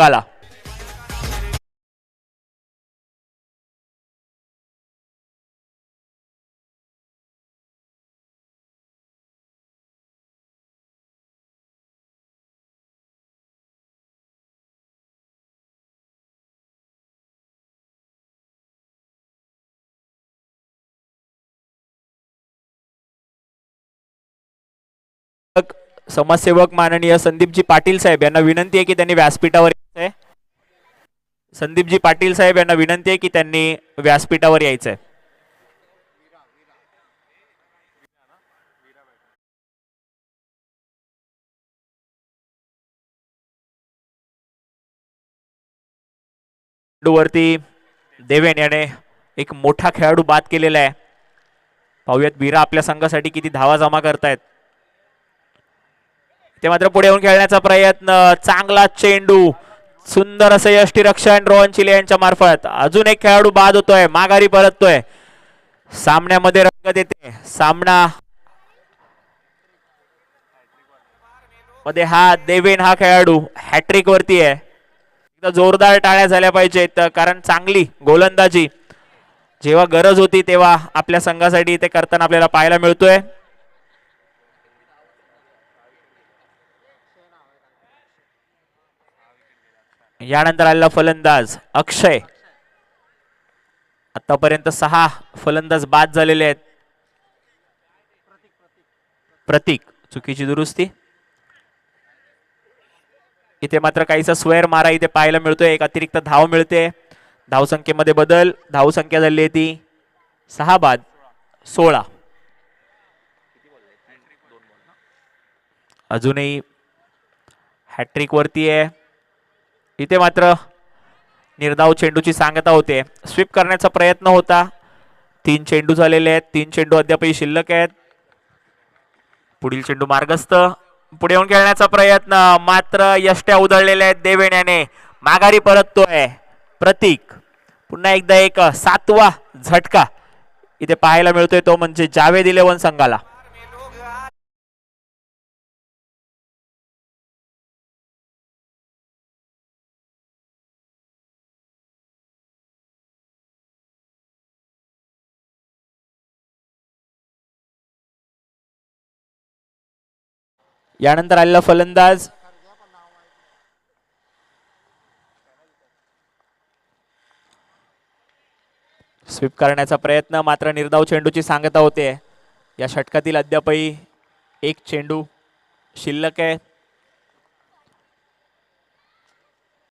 संघाला. समाजसेवक माननीय संदीपजी पाटील साहेब यांना विनंती आहे की त्यांनी व्यासपीठावर यायचंय. संदीपजी पाटील साहेब यांना विनंती आहे की त्यांनी व्यासपीठावर यायचंय. वरती देवेन याने एक मोठा खेळाडू बाद केलेला आहे. पाहूयात वीरा आपल्या संघासाठी किती धावा जमा करतायत. ते मात्र पुढे येऊन खेळण्याचा प्रयत्न, चांगला चेंडू, सुंदर असं यष्टीरक्षण रोहन चिले यांच्या मार्फत. अजून एक खेळाडू बाद होतोय, माघारी परततोय. सामन्यामध्ये रंगत येते. सामना मध्ये हा देवेन हा खेळाडू हॅट्रिक वरती आहे. जोरदार टाळ्या झाल्या पाहिजेत कारण चांगली गोलंदाजी जेव्हा गरज होती तेव्हा आपल्या संघासाठी ते करताना आपल्याला पाहायला मिळतोय. यानंतर आलेला फलंदाज अक्षय. आतापर्यंत 6 फलंदाज बाद झालेले आहेत. प्रतीक चुकीची दुरुस्ती. इथे मात्र काहीसा स्क्वेअर मारा इथे पाहायला मिळतोय. एक अतिरिक्त धाव मिळते. धावसंख्येमध्ये बदल. धावसंख्या झाली आहे ती 6 बाद 16. अजूनही हॅट्रिक वरती आहे. इथे मात्र निर्धाव चेंडूची सांगता होते. स्वीप करण्याचा प्रयत्न होता. 3 चेंडू झालेले आहेत. 3 चेंडू अद्यापही शिल्लक आहेत. पुढील चेंडू मार्गस्थ. पुढे येऊन खेळण्याचा प्रयत्न, मात्र यष्ट्या उधळलेल्या आहेत. देवेन याने माघारी परततोय. प्रतीक पुन्हा एकदा एक 7वा झटका इथे पाहायला मिळतोय. तो म्हणजे जावेद 11 संघाला. यानंतर आलेला फलंदाज स्वीप करण्याचा प्रयत्न, मात्र निर्धाव चेंडूची सांगता होते. या षटकातील अद्यापही एक चेंडू शिल्लक आहे.